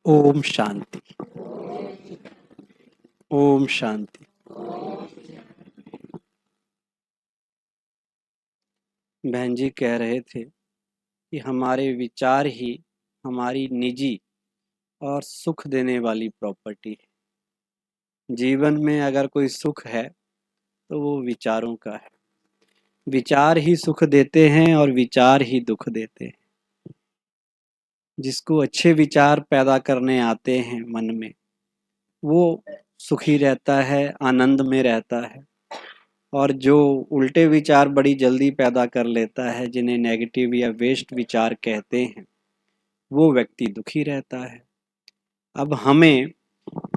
ओम शांति। ओम शांति। बहन जी कह रहे थे कि हमारे विचार ही हमारी निजी और सुख देने वाली प्रॉपर्टी है। जीवन में अगर कोई सुख है तो वो विचारों का है। विचार ही सुख देते हैं और विचार ही दुख देते हैं। जिसको अच्छे विचार पैदा करने आते हैं मन में, वो सुखी रहता है, आनंद में रहता है। और जो उल्टे विचार बड़ी जल्दी पैदा कर लेता है, जिन्हें नेगेटिव या वेस्ट विचार कहते हैं, वो व्यक्ति दुखी रहता है। अब हमें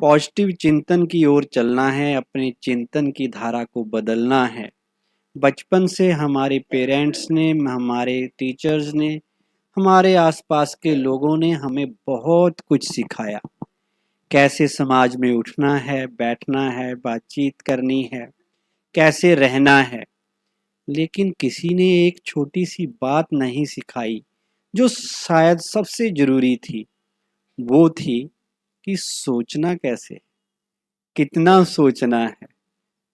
पॉजिटिव चिंतन की ओर चलना है, अपने चिंतन की धारा को बदलना है। बचपन से हमारे पेरेंट्स ने, हमारे टीचर्स ने, हमारे आसपास के लोगों ने हमें बहुत कुछ सिखाया। कैसे समाज में उठना है, बैठना है, बातचीत करनी है, कैसे रहना है। लेकिन किसी ने एक छोटी सी बात नहीं सिखाई जो शायद सबसे जरूरी थी। वो थी कि सोचना कैसे, कितना सोचना है,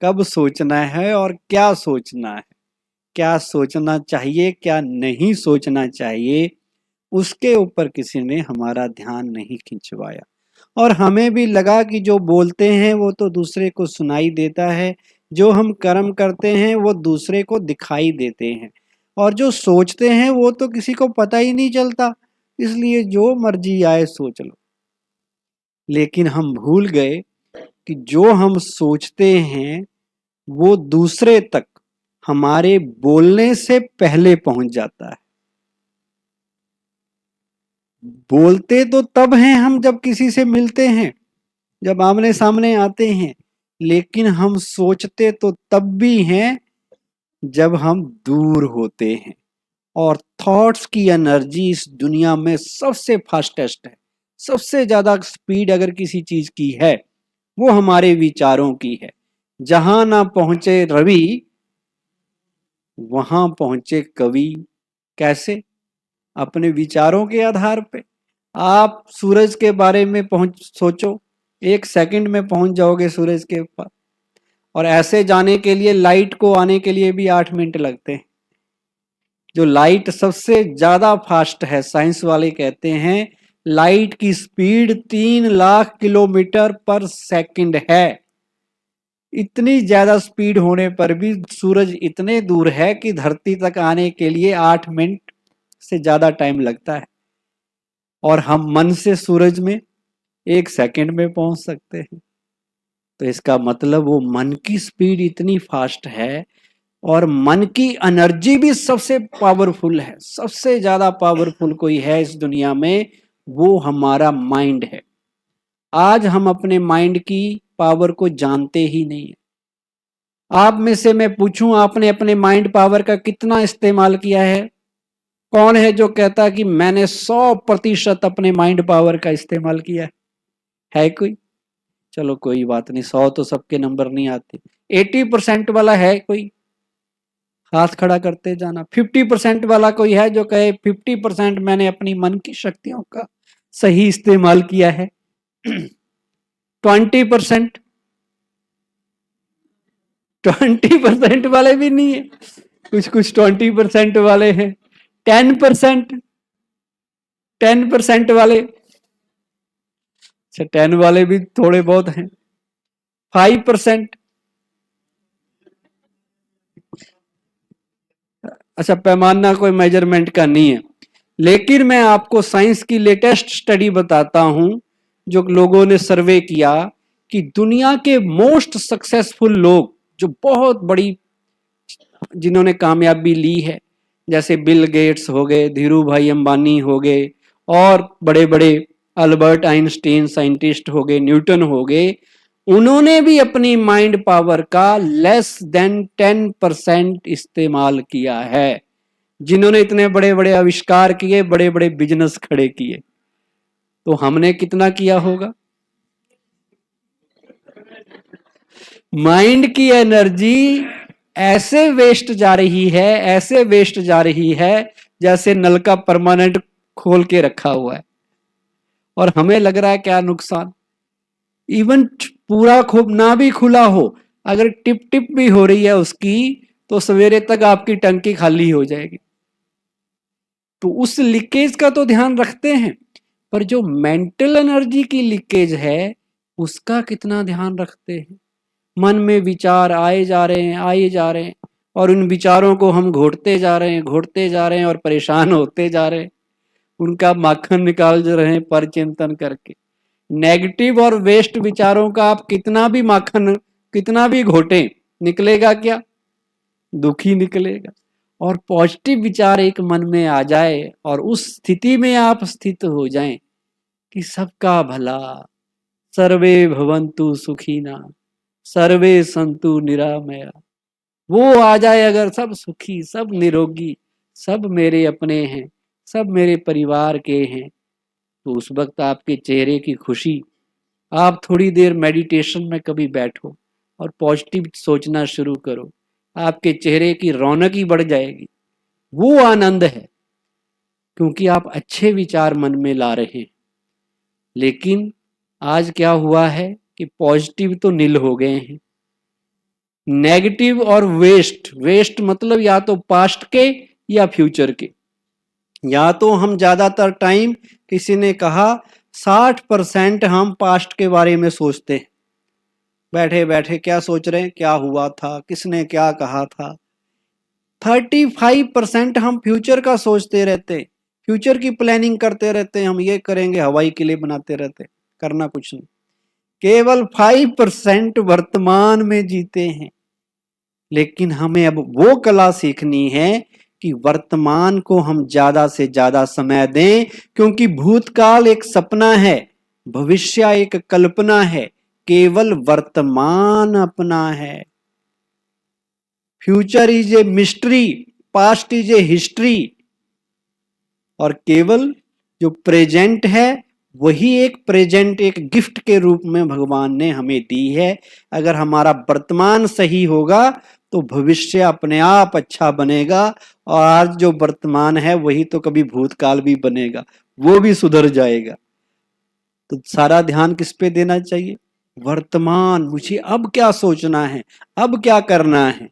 कब सोचना है और क्या सोचना है, क्या सोचना चाहिए, क्या नहीं सोचना चाहिए। उसके ऊपर किसी ने हमारा ध्यान नहीं खिंचवाया। और हमें भी लगा कि जो बोलते हैं वो तो दूसरे को सुनाई देता है, जो हम कर्म करते हैं वो दूसरे को दिखाई देते हैं, और जो सोचते हैं वो तो किसी को पता ही नहीं चलता, इसलिए जो मर्जी आए सोच लो। लेकिन हम भूल गए कि जो हम सोचते हैं वो दूसरे तक हमारे बोलने से पहले पहुंच जाता है। बोलते तो तब हैं हम जब किसी से मिलते हैं, जब आमने सामने आते हैं, लेकिन हम सोचते तो तब भी हैं जब हम दूर होते हैं। और थॉट्स की एनर्जी इस दुनिया में सबसे फास्टेस्ट है। सबसे ज्यादा स्पीड अगर किसी चीज की है वो हमारे विचारों की है। जहां ना पहुंचे रवि वहां पहुंचे कवि। कैसे? अपने विचारों के आधार पे। आप सूरज के बारे में सोचो, 1 सेकंड में पहुंच जाओगे सूरज के पास। और ऐसे जाने के लिए लाइट को आने के लिए भी 8 मिनट लगते हैं। जो लाइट सबसे ज्यादा फास्ट है, साइंस वाले कहते हैं लाइट की स्पीड 3 लाख किलोमीटर पर सेकंड है। इतनी ज्यादा स्पीड होने पर भी सूरज इतने दूर है कि धरती तक आने के लिए 8 मिनट से ज्यादा टाइम लगता है। और हम मन से सूरज में 1 सेकंड में पहुंच सकते हैं। तो इसका मतलब वो मन की स्पीड इतनी फास्ट है। और मन की एनर्जी भी सबसे पावरफुल है। सबसे ज्यादा पावरफुल कोई है इस दुनिया में, वो हमारा माइंड है। आज हम अपने माइंड की पावर को जानते ही नहीं है। आप में से मैं पूछूं, आपने अपने माइंड पावर का कितना इस्तेमाल किया है? कौन है जो कहता है कि मैंने 100% अपने माइंड पावर का इस्तेमाल किया है कोई? चलो कोई बात नहीं, 100 तो सबके नंबर नहीं आते। 80% वाला है कोई? हाथ खड़ा करते जाना। 50% वाला कोई है जो कहे 50% मैंने अपनी मन की शक्तियों का सही इस्तेमाल किया है? 20%? 20% वाले भी नहीं है। कुछ कुछ 20% वाले हैं। 10%? 10% वाले? अच्छा, 10 वाले भी थोड़े बहुत हैं। 5%? अच्छा, पैमाना कोई मेजरमेंट का नहीं है। लेकिन मैं आपको साइंस की लेटेस्ट स्टडी बताता हूं, जो लोगों ने सर्वे किया कि दुनिया के मोस्ट सक्सेसफुल लोग, जो बहुत बड़ी, जिन्होंने कामयाबी ली है, जैसे बिल गेट्स हो गए, धीरू भाई अंबानी हो गए, और बड़े बड़े अल्बर्ट आइंस्टीन साइंटिस्ट हो गए, न्यूटन हो गए, उन्होंने भी अपनी माइंड पावर का लेस देन 10% इस्तेमाल किया है। जिन्होंने इतने बड़े बड़े आविष्कार किए, बड़े बड़े बिजनेस खड़े किए, तो हमने कितना किया होगा? माइंड की एनर्जी ऐसे वेस्ट जा रही है, ऐसे वेस्ट जा रही है, जैसे नल का परमानेंट खोल के रखा हुआ है और हमें लग रहा है क्या नुकसान। इवन पूरा खूब ना भी खुला हो, अगर टिप टिप भी हो रही है उसकी, तो सवेरे तक आपकी टंकी खाली हो जाएगी। तो उस लीकेज का तो ध्यान रखते हैं, पर जो मेंटल एनर्जी की लीकेज है उसका कितना ध्यान रखते हैं। मन में विचार आए जा रहे हैं, आए जा रहे हैं, और उन विचारों को हम घोटते जा रहे हैं, घोटते जा रहे हैं, और परेशान होते जा रहे हैं, उनका माखन निकाल रहे हैं पर चिंतन करके। नेगेटिव और वेस्ट विचारों का आप कितना भी माखन, कितना भी घोटें, निकलेगा क्या? दुखी निकलेगा। और पॉजिटिव विचार एक मन में आ जाए और उस स्थिति में आप स्थित हो जाएं कि सबका भला, सर्वे भवन्तु सुखिना, सर्वे संतु निरामया, वो आ जाए अगर, सब सुखी, सब निरोगी, सब मेरे अपने हैं, सब मेरे परिवार के हैं, तो उस वक्त आपके चेहरे की खुशी, आप थोड़ी देर मेडिटेशन में कभी बैठो और पॉजिटिव सोचना शुरू करो, आपके चेहरे की रौनक ही बढ़ जाएगी। वो आनंद है, क्योंकि आप अच्छे विचार मन में ला रहे हैं। लेकिन आज क्या हुआ है कि पॉजिटिव तो नील हो गए हैं, नेगेटिव और वेस्ट, वेस्ट मतलब या तो पास्ट के या फ्यूचर के। या तो हम ज्यादातर टाइम, किसी ने कहा 60% हम पास्ट के बारे में सोचते हैं, बैठे बैठे क्या सोच रहे हैं, क्या हुआ था, किसने क्या कहा था। 35% हम फ्यूचर का सोचते रहते, फ्यूचर की प्लानिंग करते रहते हैं, हम ये करेंगे, हवाई किले बनाते रहते, करना कुछ नहीं। केवल 5% वर्तमान में जीते हैं। लेकिन हमें अब वो कला सीखनी है कि वर्तमान को हम ज्यादा से ज्यादा समय दें, क्योंकि भूतकाल एक सपना है, भविष्य एक कल्पना है, केवल वर्तमान अपना है। Future is a mystery, past is a history, और केवल जो प्रेजेंट है वही एक प्रेजेंट, एक गिफ्ट के रूप में भगवान ने हमें दी है। अगर हमारा वर्तमान सही होगा तो भविष्य अपने आप अच्छा बनेगा, और आज जो वर्तमान है वही तो कभी भूतकाल भी बनेगा, वो भी सुधर जाएगा। तो सारा ध्यान किस पे देना चाहिए? वर्तमान, मुझे अब क्या सोचना है, अब क्या करना है।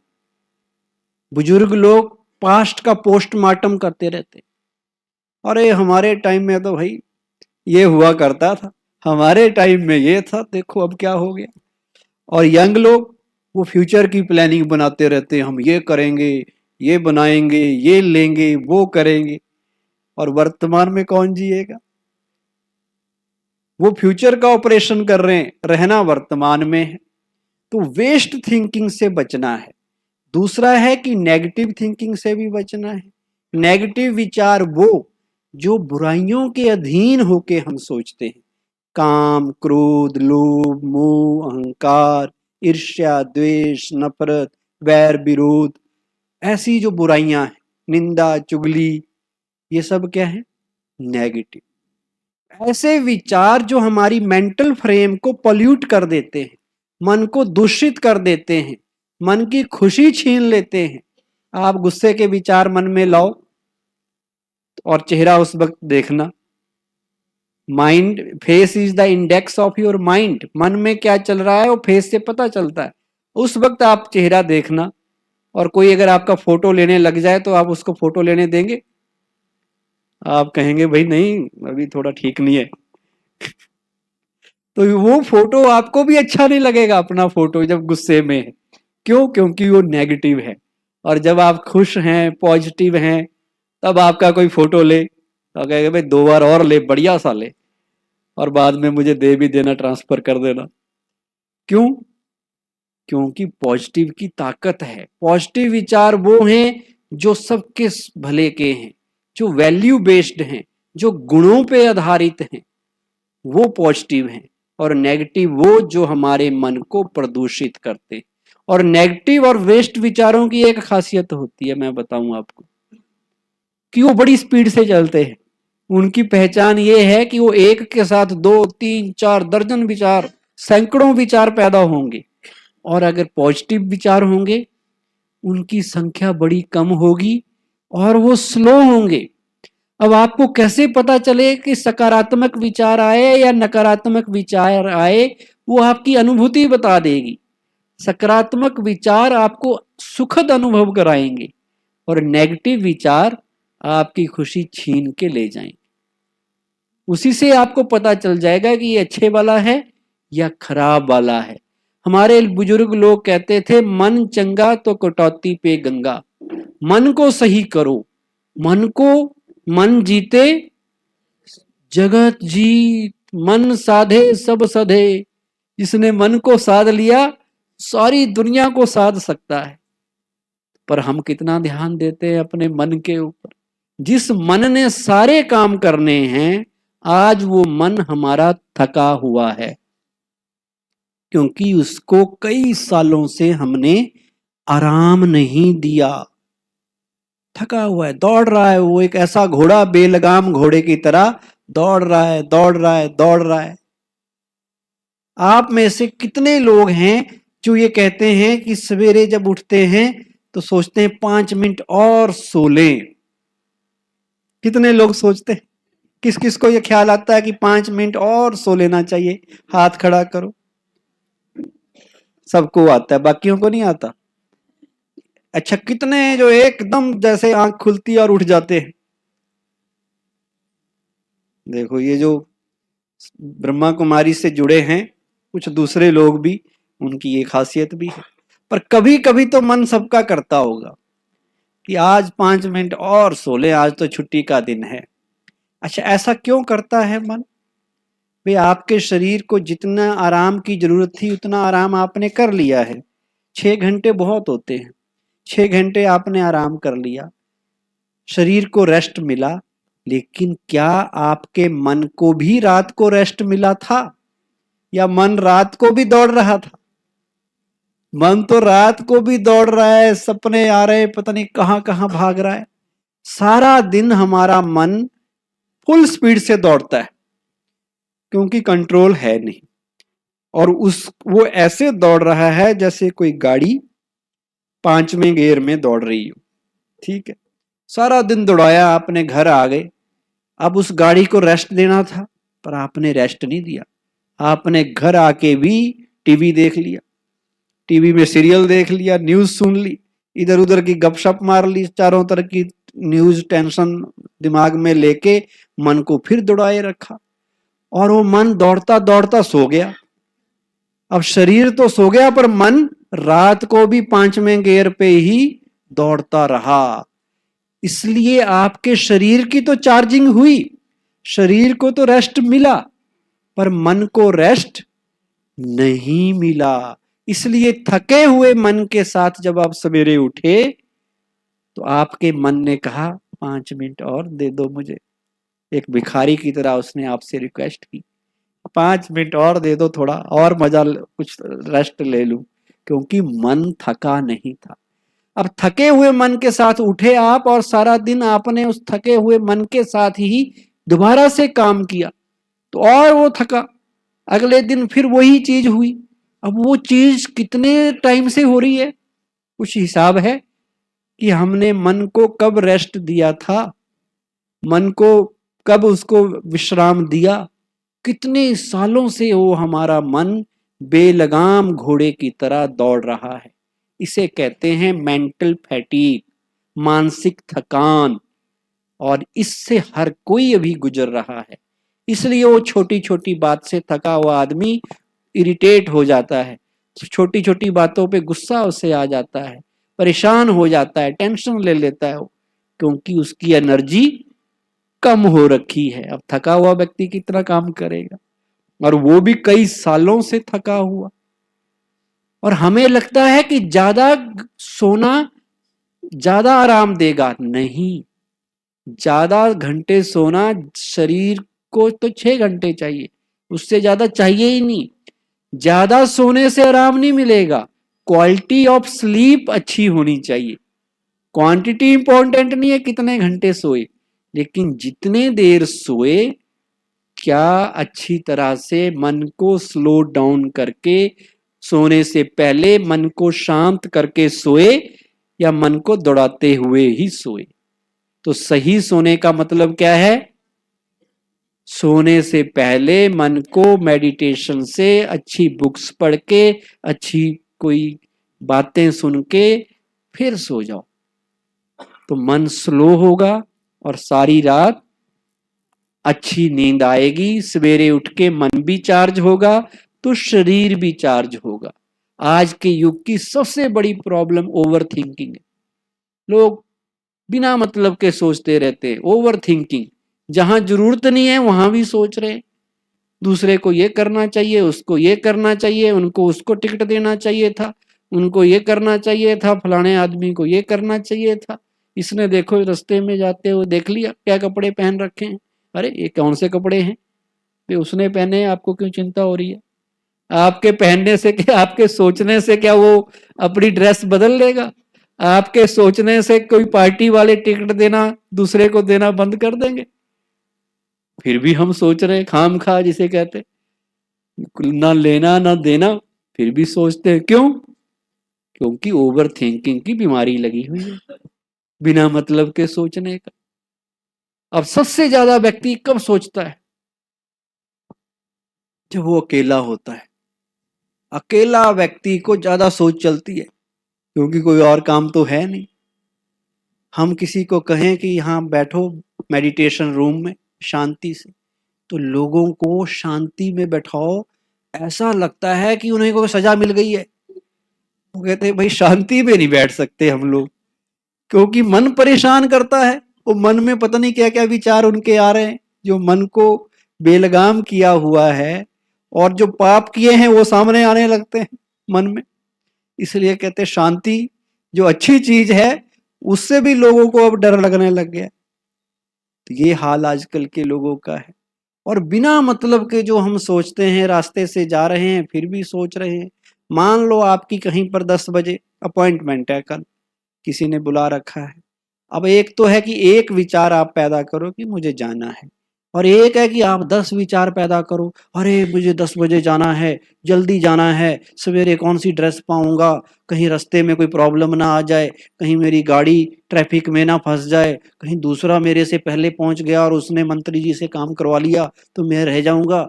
बुजुर्ग लोग पास्ट का पोस्टमार्टम करते रहते, अरे हमारे टाइम में तो भाई ये हुआ करता था, हमारे टाइम में ये था, देखो अब क्या हो गया। और यंग लोग वो फ्यूचर की प्लानिंग बनाते रहते हैं, हम ये करेंगे, ये बनाएंगे, ये लेंगे, वो करेंगे, और वर्तमान में कौन जिएगा? वो फ्यूचर का ऑपरेशन कर रहे हैं, रहना वर्तमान में है। तो वेस्ट थिंकिंग से बचना है। दूसरा है कि नेगेटिव थिंकिंग से भी बचना है। नेगेटिव विचार वो जो बुराइयों के अधीन होके हम सोचते हैं, काम, क्रोध, लोभ, मोह, अहंकार, ईर्ष्या, द्वेष, नफरत, वैर, विरोध, ऐसी जो बुराइयां हैं, निंदा, चुगली, ये सब क्या है? नेगेटिव। ऐसे विचार जो हमारी मेंटल फ्रेम को पॉल्यूट कर देते हैं, मन को दूषित कर देते हैं, मन की खुशी छीन लेते हैं। आप गुस्से के विचार मन में लाओ और चेहरा उस वक्त देखना। Mind, face is the index of your mind. मन में क्या चल रहा है वो फेस से पता चलता है। उस वक्त आप चेहरा देखना, और कोई अगर आपका फोटो लेने लग जाए तो आप उसको फोटो लेने देंगे? आप कहेंगे भाई नहीं, अभी थोड़ा ठीक नहीं है। तो वो फोटो आपको भी अच्छा नहीं लगेगा, अपना फोटो जब गुस्से में है। क्यों? क्योंकि वो नेगेटिव है। और जब आप खुश हैं, पॉजिटिव हैं, तब आपका कोई फोटो ले तो कहेगा भाई 2 बार और ले, बढ़िया सा ले, और बाद में मुझे दे भी देना, ट्रांसफर कर देना। क्यों? क्योंकि पॉजिटिव की ताकत है। पॉजिटिव विचार वो हैं जो सबके भले के हैं, जो वैल्यू बेस्ड हैं, जो गुणों पे आधारित हैं, वो पॉजिटिव हैं। और नेगेटिव वो जो हमारे मन को प्रदूषित करते हैं। और नेगेटिव और वेस्ट विचारों की एक खासियत होती है, मैं बताऊं आपको, कि वो बड़ी स्पीड से चलते हैं। उनकी पहचान ये है कि वो एक के साथ 2, 3, 4 दर्जन विचार, सैकड़ों विचार पैदा होंगे। और अगर पॉजिटिव विचार होंगे, उनकी संख्या बड़ी कम होगी और वो स्लो होंगे। अब आपको कैसे पता चले कि सकारात्मक विचार आए या नकारात्मक विचार आए, वो आपकी अनुभूति बता देगी। सकारात्मक विचार आपको सुखद अनुभव कराएंगे और नेगेटिव विचार आपकी खुशी छीन के ले जाएंगे। उसी से आपको पता चल जाएगा कि ये अच्छे वाला है या खराब वाला है। हमारे बुजुर्ग लोग कहते थे, मन चंगा तो कटौती पे गंगा। मन को सही करो, मन जीते जगत जीत, मन साधे सब सधे। जिसने मन को साध लिया सारी दुनिया को साध सकता है। पर हम कितना ध्यान देते हैं अपने मन के ऊपर। जिस मन ने सारे काम करने हैं, आज वो मन हमारा थका हुआ है, क्योंकि उसको कई सालों से हमने आराम नहीं दिया। थका हुआ है, दौड़ रहा है, वो एक ऐसा घोड़ा, बेलगाम घोड़े की तरह दौड़ रहा है, दौड़ रहा है, दौड़ रहा है। आप में से कितने लोग हैं जो ये कहते हैं कि सवेरे जब उठते हैं तो सोचते हैं 5 मिनट और सो लें? कितने लोग सोचते हैं? किस किस को ये ख्याल आता है कि 5 मिनट और सो लेना चाहिए? हाथ खड़ा करो। सबको आता है, बाकियों को नहीं आता। अच्छा, कितने जो एकदम जैसे आंख खुलती है और उठ जाते हैं? देखो, ये जो ब्रह्मा कुमारी से जुड़े हैं कुछ दूसरे लोग भी, उनकी ये खासियत भी है। पर कभी कभी तो मन सबका करता होगा कि आज 5 मिनट और सो ले, आज तो छुट्टी का दिन है। अच्छा, ऐसा क्यों करता है मन? भाई, आपके शरीर को जितना आराम की जरूरत थी उतना आराम आपने कर लिया है। 6 घंटे बहुत होते हैं। 6 घंटे आपने आराम कर लिया, शरीर को रेस्ट मिला, लेकिन क्या आपके मन को भी रात को रेस्ट मिला था? या मन रात को भी दौड़ रहा था? मन तो रात को भी दौड़ रहा है, सपने आ रहे, पता नहीं कहां कहां भाग रहा है। सारा दिन हमारा मन फुल स्पीड से दौड़ता है, क्योंकि कंट्रोल है नहीं। और वो ऐसे दौड़ रहा है जैसे कोई गाड़ी 5वें गियर में दौड़ रही हो। ठीक है, सारा दिन दौड़ाया आपने, घर आ गए। अब उस गाड़ी को रेस्ट देना था, पर आपने रेस्ट नहीं दिया। आपने घर आके भी टीवी देख लिया, टीवी में सीरियल देख लिया, न्यूज सुन ली, इधर उधर की गपशप मार ली, चारों तरह की न्यूज टेंशन दिमाग में लेके मन को फिर दौड़ाए रखा, और वो मन दौड़ता दौड़ता सो गया। अब शरीर तो सो गया, पर मन रात को भी 5वें गियर पे ही दौड़ता रहा। इसलिए आपके शरीर की तो चार्जिंग हुई, शरीर को तो रेस्ट मिला, पर मन को रेस्ट नहीं मिला। इसलिए थके हुए मन के साथ जब आप सवेरे उठे तो आपके मन ने कहा, 5 मिनट और दे दो मुझे। एक भिखारी की तरह उसने आपसे रिक्वेस्ट की, 5 मिनट और दे दो, थोड़ा और मजा, कुछ रेस्ट ले लूं, क्योंकि मन थका नहीं था। अब थके हुए मन के साथ उठे आप, और सारा दिन आपने उस थके हुए मन के साथ ही दोबारा से काम किया, तो और वो थका। अगले दिन फिर वही चीज हुई। अब वो चीज कितने टाइम से हो रही है? कुछ हिसाब है कि हमने मन को कब रेस्ट दिया था, मन को कब उसको विश्राम दिया? कितने सालों से वो हमारा मन बेलगाम घोड़े की तरह दौड़ रहा है। इसे कहते हैं मेंटल फैटीग, मानसिक थकान, और इससे हर कोई अभी गुजर रहा है। इसलिए वो छोटी छोटी बात से थका हुआ आदमी इरिटेट हो जाता है, छोटी छोटी बातों पे गुस्सा उसे आ जाता है, परेशान हो जाता है, टेंशन ले लेता है वो, क्योंकि उसकी एनर्जी कम हो रखी है। अब थका हुआ व्यक्ति कितना काम करेगा, और वो भी कई सालों से थका हुआ। और हमें लगता है कि ज्यादा सोना ज्यादा आराम देगा। नहीं, ज्यादा घंटे सोना, शरीर को तो 6 घंटे चाहिए, उससे ज्यादा चाहिए ही नहीं। ज्यादा सोने से आराम नहीं मिलेगा, क्वालिटी ऑफ स्लीप अच्छी होनी चाहिए। क्वांटिटी इंपॉर्टेंट नहीं है कितने घंटे सोए, लेकिन जितने देर सोए, क्या अच्छी तरह से मन को स्लो डाउन करके, सोने से पहले मन को शांत करके सोए, या मन को दौड़ाते हुए ही सोए। तो सही सोने का मतलब क्या है? सोने से पहले मन को मेडिटेशन से, अच्छी बुक्स पढ़ के, अच्छी कोई बातें सुन के फिर सो जाओ, तो मन स्लो होगा और सारी रात अच्छी नींद आएगी। सवेरे उठ के मन भी चार्ज होगा तो शरीर भी चार्ज होगा। आज के युग की सबसे बड़ी प्रॉब्लम ओवर थिंकिंग है। लोग बिना मतलब के सोचते रहते हैं, ओवर थिंकिंग। जहां जरूरत नहीं है वहां भी सोच रहे हैं। दूसरे को ये करना चाहिए, उसको ये करना चाहिए, उनको उसको टिकट देना चाहिए था, उनको ये करना चाहिए था, फलाने आदमी को ये करना चाहिए था। इसने देखो रास्ते में जाते हुए देख लिया क्या कपड़े पहन रखे हैं, अरे ये कौन से कपड़े हैं, ये उसने पहने हैं, आपको क्यों चिंता हो रही है? आपके पहनने से क्या, आपके सोचने से क्या वो अपनी ड्रेस बदल लेगा? आपके सोचने से कोई पार्टी वाले टिकट देना दूसरे को देना बंद कर देंगे? फिर भी हम सोच रहे हैं, खाम खा जिसे कहते, ना लेना ना देना, फिर भी सोचते हैं। क्यों? क्योंकि ओवर थिंकिंग की बीमारी लगी हुई है, बिना मतलब के सोचने का। अब सबसे ज्यादा व्यक्ति कब सोचता है? जब वो अकेला होता है। अकेला व्यक्ति को ज्यादा सोच चलती है, क्योंकि कोई और काम तो है नहीं। हम किसी को कहें कि यहाँ बैठो मेडिटेशन रूम में शांति से, तो लोगों को शांति में बैठाओ, ऐसा लगता है कि उन्हें कोई सजा मिल गई है। वो कहते हैं भाई शांति में नहीं बैठ सकते हम लोग, क्योंकि मन परेशान करता है। वो मन में पता नहीं क्या क्या विचार उनके आ रहे हैं, जो मन को बेलगाम किया हुआ है, और जो पाप किए हैं वो सामने आने लगते हैं मन में। इसलिए कहते हैं शांति जो अच्छी चीज है, उससे भी लोगों को अब डर लगने लग गया। तो ये हाल आजकल के लोगों का है। और बिना मतलब के जो हम सोचते हैं, रास्ते से जा रहे हैं फिर भी सोच रहे हैं। मान लो आपकी कहीं पर 10 बजे अपॉइंटमेंट है, कल किसी ने बुला रखा है। अब एक तो है कि एक विचार आप पैदा करो कि मुझे जाना है, और एक है कि आप 10 विचार पैदा करो, अरे मुझे 10 बजे जाना है, जल्दी जाना है, सवेरे कौन सी ड्रेस पाऊंगा, कहीं रास्ते में कोई प्रॉब्लम ना आ जाए, कहीं मेरी गाड़ी ट्रैफिक में ना फंस जाए, कहीं दूसरा मेरे से पहले पहुंच गया और उसने मंत्री जी से काम करवा लिया तो मैं रह जाऊंगा।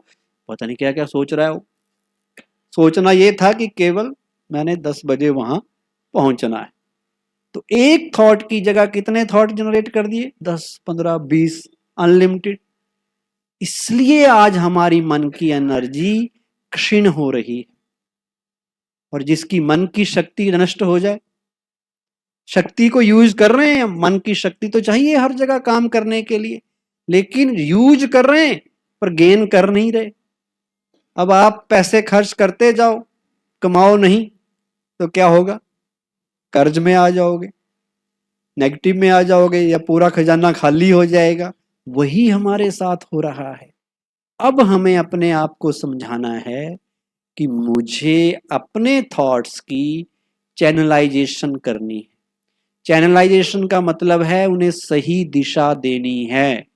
पता नहीं क्या क्या सोच रहा है वो। सोचना ये था कि केवल मैंने 10 बजे वहां पहुंचना है। तो एक थॉट की जगह कितने थॉट जनरेट कर दिए? 10, 15, 20, अनलिमिटेड। इसलिए आज हमारी मन की एनर्जी क्षीण हो रही है। और जिसकी मन की शक्ति नष्ट हो जाए, शक्ति को यूज कर रहे हैं, मन की शक्ति तो चाहिए हर जगह काम करने के लिए, लेकिन यूज कर रहे हैं पर गेन कर नहीं रहे। अब आप पैसे खर्च करते जाओ, कमाओ नहीं, तो क्या होगा? कर्ज में आ जाओगे, नेगेटिव में आ जाओगे, या पूरा खजाना खाली हो जाएगा। वही हमारे साथ हो रहा है। अब हमें अपने आप को समझाना है कि मुझे अपने थॉट्स की चैनलाइजेशन करनी है। चैनलाइजेशन का मतलब है उन्हें सही दिशा देनी है।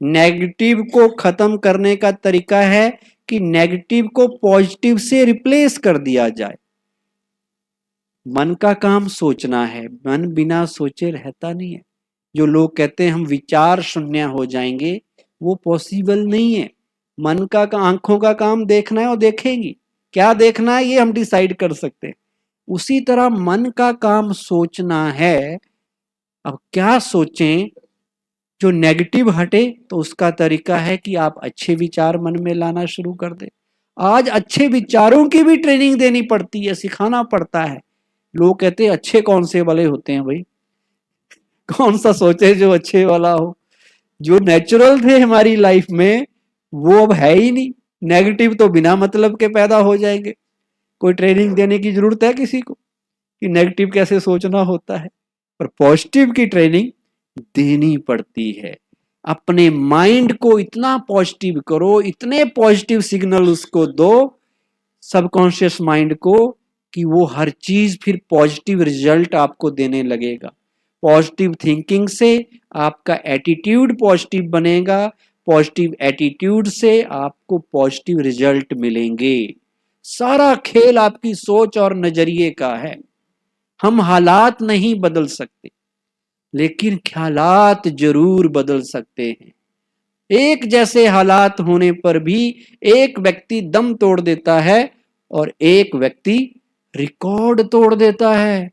नेगेटिव को खत्म करने का तरीका है कि नेगेटिव को पॉजिटिव से रिप्लेस कर दिया जाए। मन का काम सोचना है, मन बिना सोचे रहता नहीं है। जो लोग कहते हैं हम विचार शून्य हो जाएंगे, वो पॉसिबल नहीं है। मन का आंखों का काम देखना है और देखेंगी, क्या देखना है ये हम डिसाइड कर सकते हैं। उसी तरह मन का काम सोचना है। अब क्या सोचें जो नेगेटिव हटे? तो उसका तरीका है कि आप अच्छे विचार मन में लाना शुरू कर दें। आज अच्छे विचारों की भी ट्रेनिंग देनी पड़ती है, सिखाना पड़ता है। लोग कहते हैं अच्छे कौन से वाले होते हैं भाई? कौन सा सोचे जो अच्छे वाला हो? जो नेचुरल थे हमारी लाइफ में वो अब है ही नहीं। नेगेटिव तो बिना मतलब के पैदा हो जाएंगे। कोई ट्रेनिंग देने की जरूरत है किसी को कि नेगेटिव कैसे सोचना होता है? पर पॉजिटिव की ट्रेनिंग देनी पड़ती है। अपने माइंड को इतना पॉजिटिव करो, इतने पॉजिटिव सिग्नल उसको दो सबकॉन्शियस माइंड को, कि वो हर चीज फिर पॉजिटिव रिजल्ट आपको देने लगेगा। पॉजिटिव थिंकिंग से आपका एटीट्यूड पॉजिटिव बनेगा, पॉजिटिव एटीट्यूड से आपको पॉजिटिव रिजल्ट मिलेंगे। सारा खेल आपकी सोच और नजरिए का है। हम हालात नहीं बदल सकते, लेकिन ख्यालात जरूर बदल सकते हैं। एक जैसे हालात होने पर भी एक व्यक्ति दम तोड़ देता है और एक व्यक्ति रिकॉर्ड तोड़ देता है।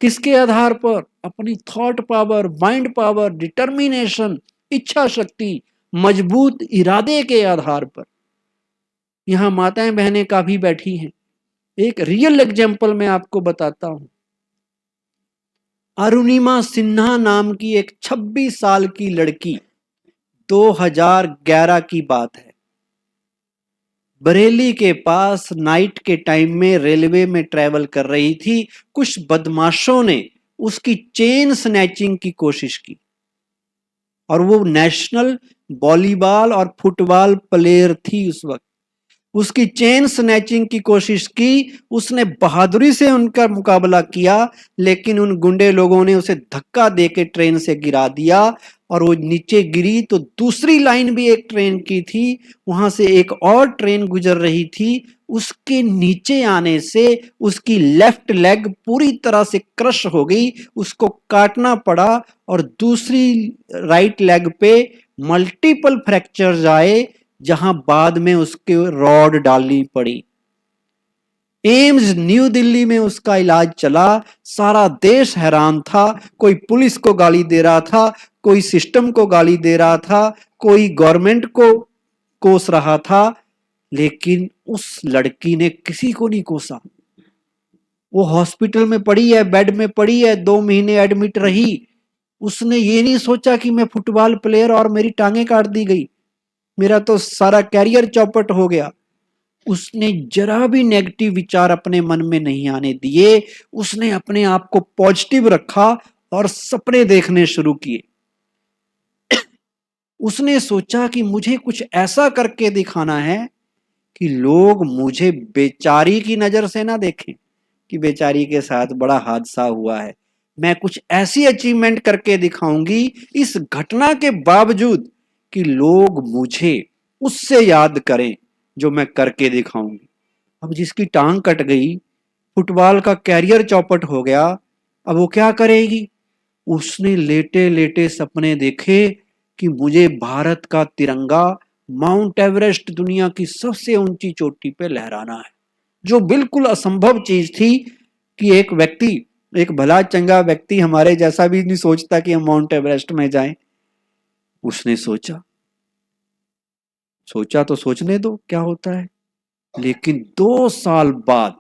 किसके आधार पर? अपनी thought power, mind power, determination, इच्छा शक्ति, मजबूत इरादे के आधार पर। यहां माताएं बहनें काफी बैठी हैं। एक रियल एग्जाम्पल मैं आपको बताता हूं। अरुणिमा सिन्हा नाम की एक 26 साल की लड़की, 2011 की बात है, बरेली के पास नाइट के टाइम में रेलवे में ट्रेवल कर रही थी। कुछ बदमाशों ने उसकी चेन स्नैचिंग की कोशिश की और वो नेशनल वॉलीबॉल और फुटबॉल प्लेयर थी उस वक्त। उसकी चेन स्नैचिंग की कोशिश की, उसने बहादुरी से उनका मुकाबला किया, लेकिन उन गुंडे लोगों ने उसे धक्का देके ट्रेन से गिरा दिया और वो नीचे गिरी। तो दूसरी लाइन भी एक ट्रेन की थी, वहां से एक और ट्रेन गुजर रही थी। उसके नीचे आने से उसकी लेफ्ट लेग पूरी तरह से क्रश हो गई, उसको काटना पड़ा और दूसरी राइट लेग पे मल्टीपल फ्रैक्चर्स आए, जहां बाद में उसके रॉड डालनी पड़ी। एम्स न्यू दिल्ली में उसका इलाज चला। सारा देश हैरान था। कोई पुलिस को गाली दे रहा था, कोई सिस्टम को गाली दे रहा था, कोई गवर्नमेंट को कोस रहा था, लेकिन उस लड़की ने किसी को नहीं कोसा। वो हॉस्पिटल में पड़ी है, बेड में पड़ी है, 2 महीने एडमिट रही। उसने ये नहीं सोचा कि मैं फुटबॉल प्लेयर और मेरी टांगे काट दी गई, मेरा तो सारा कैरियर चौपट हो गया। उसने जरा भी नेगेटिव विचार अपने मन में नहीं आने दिए। उसने अपने आप को पॉजिटिव रखा और सपने देखने शुरू किए। उसने सोचा कि मुझे कुछ ऐसा करके दिखाना है कि लोग मुझे बेचारी की नजर से ना देखें कि बेचारी के साथ बड़ा हादसा हुआ है। मैं कुछ ऐसी अचीवमेंट करके दिखाऊंगी इस घटना के बावजूद कि लोग मुझे उससे याद करें जो मैं करके दिखाऊंगी। अब जिसकी टांग कट गई, फुटबॉल का कैरियर चौपट हो गया, अब वो क्या करेगी? उसने लेटे लेटे सपने देखे कि मुझे भारत का तिरंगा माउंट एवरेस्ट, दुनिया की सबसे ऊंची चोटी पे लहराना है, जो बिल्कुल असंभव चीज थी कि एक व्यक्ति, एक भला चंगा व्यक्ति हमारे जैसा भी नहीं सोचता कि हम माउंट एवरेस्ट में जाएं। उसने सोचा, सोचा तो सोचने दो क्या होता है। लेकिन 2 साल बाद,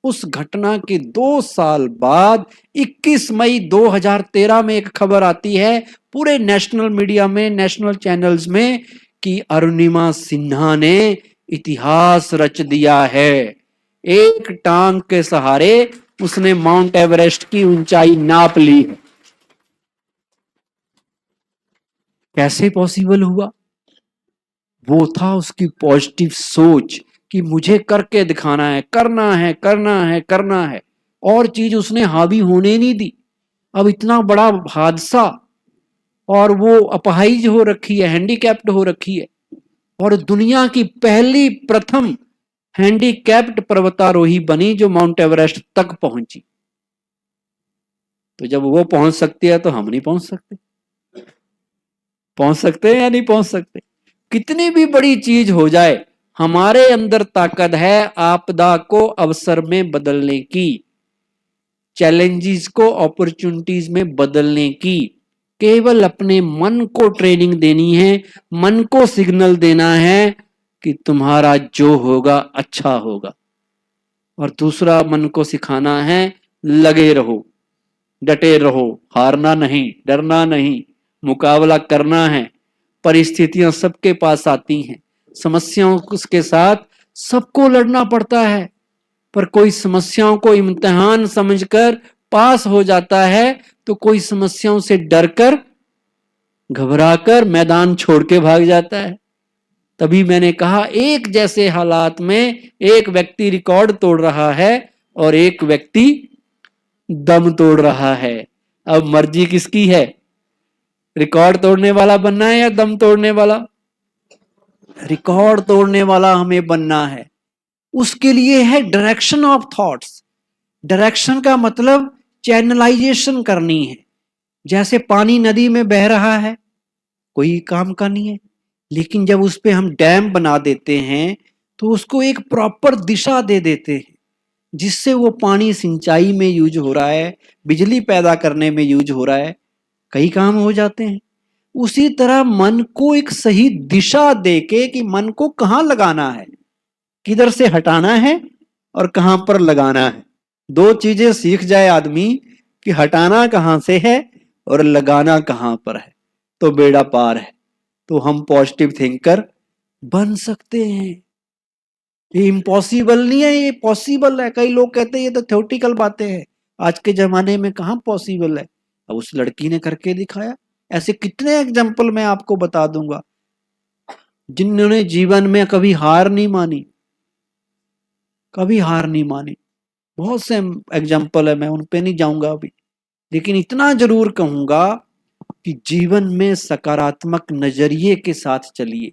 उस घटना के 2 साल बाद 21 मई 2013 में एक खबर आती है पूरे नेशनल मीडिया में, नेशनल चैनल्स में, कि अरुणिमा सिन्हा ने इतिहास रच दिया है। एक टांग के सहारे उसने माउंट एवरेस्ट की ऊंचाई नाप ली है। कैसे पॉसिबल हुआ? वो था उसकी पॉजिटिव सोच कि मुझे करके दिखाना है, करना है, करना है, करना है। और चीज उसने हावी होने नहीं दी। अब इतना बड़ा हादसा, और वो अपाहिज हो रखी है, हैंडीकैप्ड हो रखी है, और दुनिया की पहली प्रथम हैंडीकैप्ड पर्वतारोही बनी जो माउंट एवरेस्ट तक पहुंची। तो जब वो पहुंच सकती है तो हम नहीं पहुंच सकते? पहुंच सकते हैं या नहीं पहुंच सकते? कितनी भी बड़ी चीज हो जाए, हमारे अंदर ताकत है आपदा को अवसर में बदलने की, चैलेंजेस को अपॉर्चुनिटीज में बदलने की। केवल अपने मन को ट्रेनिंग देनी है, मन को सिग्नल देना है कि तुम्हारा जो होगा अच्छा होगा। और दूसरा मन को सिखाना है लगे रहो, डटे रहो, हारना नहीं, डरना नहीं, मुकाबला करना है। परिस्थितियां सबके पास आती हैं, समस्याओं के साथ सबको लड़ना पड़ता है, पर कोई समस्याओं को इम्तिहान समझकर पास हो जाता है, तो कोई समस्याओं से डरकर, घबराकर मैदान छोड़ के भाग जाता है। तभी मैंने कहा एक जैसे हालात में एक व्यक्ति रिकॉर्ड तोड़ रहा है और एक व्यक्ति दम तोड़ रहा है। अब मर्जी किसकी है? रिकॉर्ड तोड़ने वाला बनना है या दम तोड़ने वाला? रिकॉर्ड तोड़ने वाला हमें बनना है। उसके लिए है डायरेक्शन ऑफ थॉट्स। डायरेक्शन का मतलब चैनलाइजेशन करनी है। जैसे पानी नदी में बह रहा है, कोई काम का नहीं है, लेकिन जब उस पे हम डैम बना देते हैं तो उसको एक प्रॉपर दिशा दे देते हैं, जिससे वो पानी सिंचाई में यूज हो रहा है, बिजली पैदा करने में यूज हो रहा है, कई काम हो जाते हैं। उसी तरह मन को एक सही दिशा देके कि मन को कहाँ लगाना है, किधर से हटाना है और कहाँ पर लगाना है। दो चीजें सीख जाए आदमी कि हटाना कहाँ से है और लगाना कहाँ पर है, तो बेड़ा पार है। तो हम पॉजिटिव थिंकर बन सकते हैं। ये इम्पॉसिबल नहीं है, ये पॉसिबल है। कई लोग कहते हैं ये तो थ्योरेटिकल बातें हैं, आज के जमाने में कहाँ पॉसिबल है। अब उस लड़की ने करके दिखाया। ऐसे कितने एग्जाम्पल मैं आपको बता दूंगा जिन्होंने जीवन में कभी हार नहीं मानी, कभी हार नहीं मानी। बहुत से एग्जाम्पल है, मैं उन पे नहीं जाऊंगा अभी, लेकिन इतना जरूर कहूंगा कि जीवन में सकारात्मक नजरिए के साथ चलिए।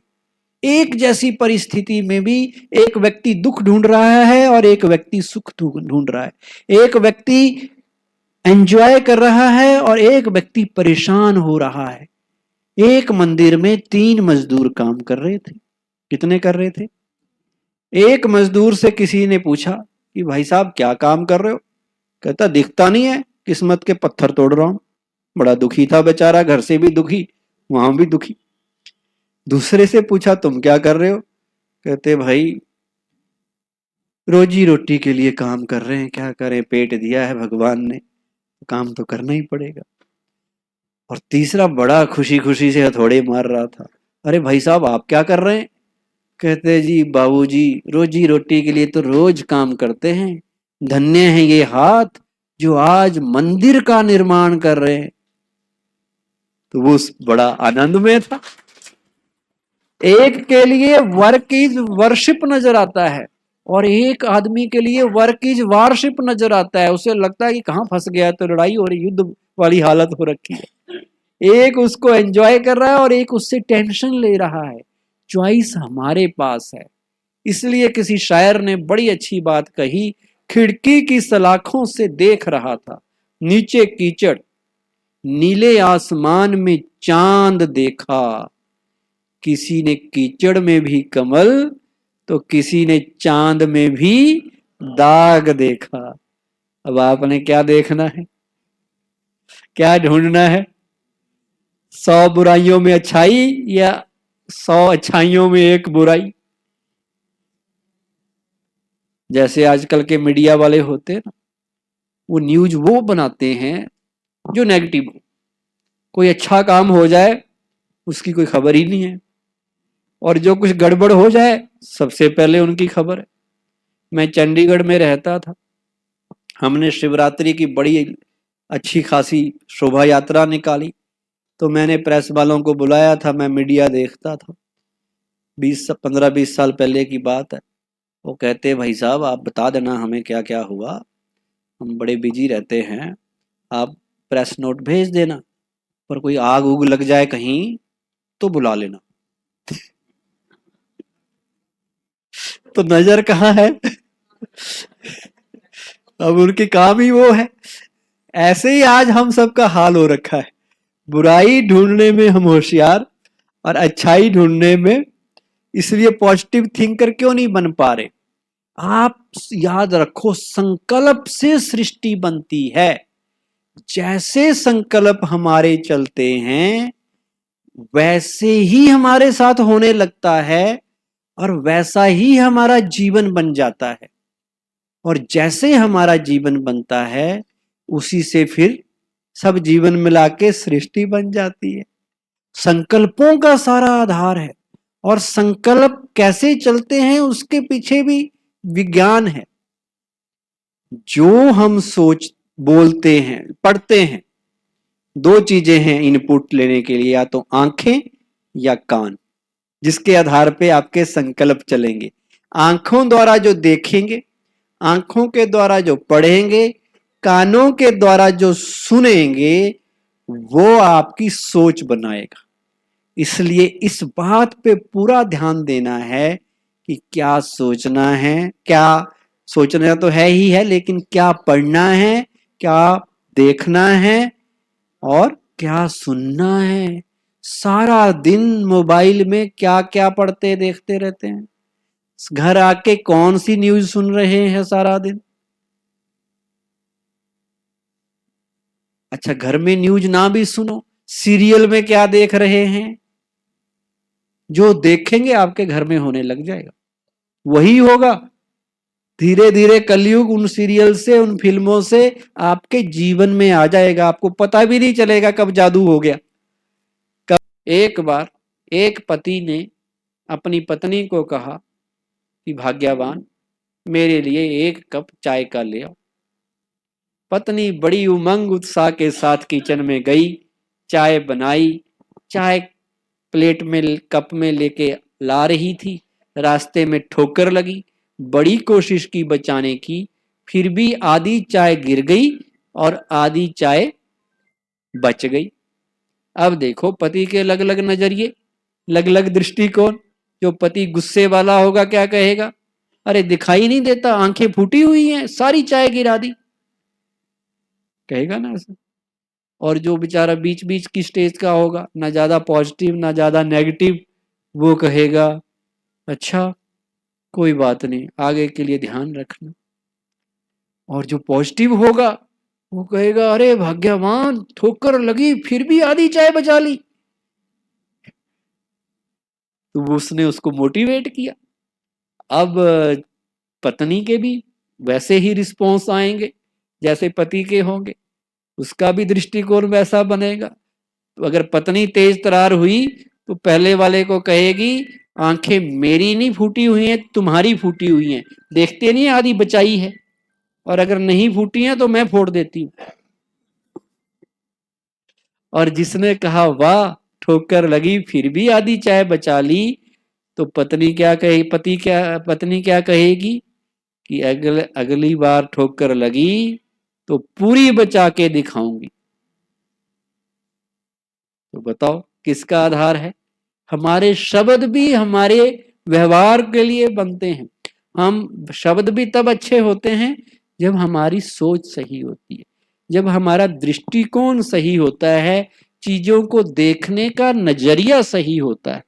एक जैसी परिस्थिति में भी एक व्यक्ति दुख ढूंढ रहा है और एक व्यक्ति सुख ढूंढ रहा है। एक व्यक्ति एंजॉय कर रहा है और एक व्यक्ति परेशान हो रहा है। एक मंदिर में 3 मजदूर काम कर रहे थे। कितने कर रहे थे? एक मजदूर से किसी ने पूछा कि भाई साहब क्या काम कर रहे हो? कहता दिखता नहीं है, किस्मत के पत्थर तोड़ रहा हूं। बड़ा दुखी था बेचारा, घर से भी दुखी, वहां भी दुखी। दूसरे से पूछा तुम क्या कर रहे हो? कहते भाई रोजी रोटी के लिए काम कर रहे हैं, क्या करें, पेट दिया है भगवान ने, काम तो करना ही पड़ेगा। और तीसरा बड़ा खुशी खुशी से हथौड़े मार रहा था। अरे भाई साहब आप क्या कर रहे हैं? कहते जी बाबूजी रोजी रोटी के लिए तो रोज काम करते हैं, धन्य है ये हाथ जो आज मंदिर का निर्माण कर रहे हैं। तो वो बड़ा आनंद में था। एक के लिए वर्क इज वर्शिप नजर आता है और एक आदमी के लिए वर्क इज वारशिप नजर आता है। उसे लगता है कि कहां फंस गया, तो लड़ाई हो रही, युद्ध वाली हालत हो रखी है। एक उसको एंजॉय कर रहा है और एक उससे टेंशन ले रहा है। चॉइस हमारे पास है। इसलिए किसी शायर ने बड़ी अच्छी बात कही, खिड़की की सलाखों से देख रहा था, नीचे कीचड़, नीले आसमान में चांद देखा। किसी ने कीचड़ में भी कमल तो किसी ने चांद में भी दाग देखा। अब आपने क्या देखना है, क्या ढूंढना है? 100 बुराइयों में अच्छाई या 100 अच्छाइयों में एक बुराई? जैसे आजकल के मीडिया वाले होते हैं ना, वो न्यूज वो बनाते हैं जो नेगेटिव हो। कोई अच्छा काम हो जाए उसकी कोई खबर ही नहीं है, और जो कुछ गड़बड़ हो जाए सबसे पहले उनकी खबर है। मैं चंडीगढ़ में रहता था, हमने शिवरात्रि की बड़ी अच्छी खासी शोभा यात्रा निकाली, तो मैंने प्रेस वालों को बुलाया था। मैं मीडिया देखता था, 15-20 साल पहले की बात है। वो कहते भाई साहब आप बता देना हमें क्या क्या हुआ, हम बड़े बिजी रहते हैं, आप प्रेस नोट भेज देना, पर कोई आग उग लग जाए कहीं तो बुला लेना। तो नजर कहाँ है? अब उनके काम ही वो है। ऐसे ही आज हम सबका हाल हो रखा है, बुराई ढूंढने में हम होशियार और अच्छाई ढूंढने में। इसलिए पॉजिटिव थिंकर क्यों नहीं बन पा रहे? आप याद रखो, संकल्प से सृष्टि बनती है। जैसे संकल्प हमारे चलते हैं वैसे ही हमारे साथ होने लगता है और वैसा ही हमारा जीवन बन जाता है। और जैसे हमारा जीवन बनता है उसी से फिर सब जीवन मिला के सृष्टि बन जाती है। संकल्पों का सारा आधार है, और संकल्प कैसे चलते हैं उसके पीछे भी विज्ञान है। जो हम सोच बोलते हैं, पढ़ते हैं, 2 चीजें हैं इनपुट लेने के लिए, या तो आंखें या कान, जिसके आधार पे आपके संकल्प चलेंगे। आंखों द्वारा जो देखेंगे, आंखों के द्वारा जो पढ़ेंगे, कानों के द्वारा जो सुनेंगे, वो आपकी सोच बनाएगा। इसलिए इस बात पे पूरा ध्यान देना है कि क्या सोचना है, क्या सोचना तो है ही है, लेकिन क्या पढ़ना है, क्या देखना है और क्या सुनना है। सारा दिन मोबाइल में क्या क्या पढ़ते देखते रहते हैं। घर आके कौन सी न्यूज सुन रहे हैं सारा दिन। अच्छा, घर में न्यूज ना भी सुनो, सीरियल में क्या देख रहे हैं, जो देखेंगे आपके घर में होने लग जाएगा, वही होगा। धीरे धीरे कलयुग उन सीरियल से, उन फिल्मों से आपके जीवन में आ जाएगा, आपको पता भी नहीं चलेगा कब जादू हो गया। कब एक बार एक पति ने अपनी पत्नी को कहा कि भाग्यवान, मेरे लिए 1 कप चाय का ले आओ। पत्नी बड़ी उमंग उत्साह के साथ किचन में गई, चाय बनाई। चाय प्लेट में कप में लेके ला रही थी, रास्ते में ठोकर लगी। बड़ी कोशिश की बचाने की, फिर भी आधी चाय गिर गई और आधी चाय बच गई। अब देखो पति के अलग अलग नजरिए, अलग अलग दृष्टिकोण। जो पति गुस्से वाला होगा क्या कहेगा, अरे दिखाई नहीं देता, आंखें फूटी हुई हैं, सारी चाय गिरा दी, कहेगा ना ऐसा। और जो बेचारा बीच बीच की स्टेज का होगा, ना ज्यादा पॉजिटिव ना ज्यादा नेगेटिव, वो कहेगा अच्छा कोई बात नहीं, आगे के लिए ध्यान रखना। और जो पॉजिटिव होगा वो कहेगा अरे भाग्यवान, ठोकर लगी फिर भी आधी चाय बचा ली। तो उसने उसको मोटिवेट किया। अब पत्नी के भी वैसे ही रिस्पॉन्स आएंगे जैसे पति के होंगे, उसका भी दृष्टिकोण वैसा बनेगा। तो अगर पत्नी तेज तरार हुई तो पहले वाले को कहेगी आंखें मेरी नहीं फूटी हुई हैं, तुम्हारी फूटी हुई हैं, देखते नहीं आधी बचाई है, और अगर नहीं फूटी हैं तो मैं फोड़ देती हूँ। और जिसने कहा वाह ठोकर लगी फिर भी आधी चाय बचा ली, तो पत्नी क्या कहेगी कि अगली बार ठोकर लगी तो पूरी बचा के दिखाऊंगी। तो बताओ किसका आधार है। हमारे शब्द भी हमारे व्यवहार के लिए बनते हैं। हम शब्द भी तब अच्छे होते हैं जब हमारी सोच सही होती है, जब हमारा दृष्टिकोण सही होता है, चीजों को देखने का नजरिया सही होता है।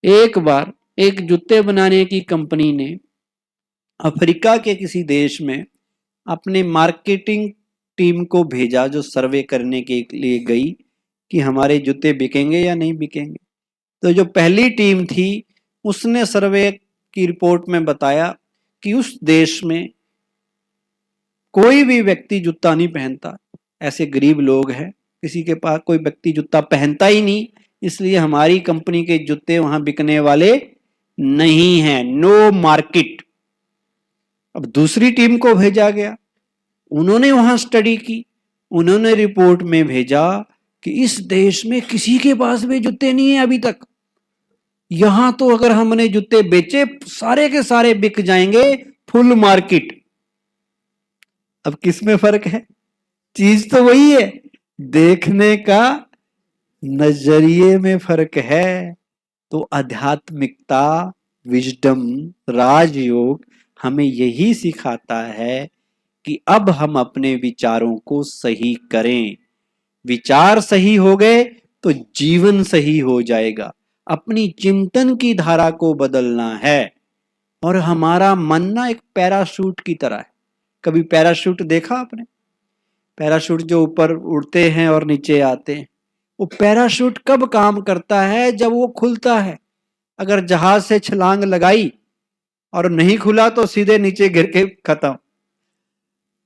एक बार एक जूते बनाने की कंपनी ने अफ्रीका के किसी देश में अपने मार्केटिंग टीम को भेजा, जो सर्वे करने के लिए गई कि हमारे जूते बिकेंगे या नहीं बिकेंगे। तो जो पहली टीम थी उसने सर्वे की रिपोर्ट में बताया कि उस देश में कोई भी व्यक्ति जूता नहीं पहनता, ऐसे गरीब लोग हैं, किसी के पास कोई व्यक्ति जूता पहनता ही नहीं, इसलिए हमारी कंपनी के जूते वहां बिकने वाले नहीं हैं, नो मार्केट। अब दूसरी टीम को भेजा गया, उन्होंने वहां स्टडी की, उन्होंने रिपोर्ट में भेजा कि इस देश में किसी के पास भी जूते नहीं है अभी तक, यहां तो अगर हमने जूते बेचे सारे के सारे बिक जाएंगे, फुल मार्केट। अब किस में फर्क है, चीज तो वही है, देखने का नजरिए में फर्क है। तो आध्यात्मिकता, विजडम, राजयोग हमें यही सिखाता है कि अब हम अपने विचारों को सही करें। विचार सही हो गए तो जीवन सही हो जाएगा। अपनी चिंतन की धारा को बदलना है। और हमारा मन ना एक पैराशूट की तरह है। कभी पैराशूट देखा आपने, पैराशूट जो ऊपर उड़ते हैं और नीचे आते हैं, वो पैराशूट कब काम करता है, जब वो खुलता है। अगर जहाज से छलांग लगाई और नहीं खुला तो सीधे नीचे गिर के खत्म।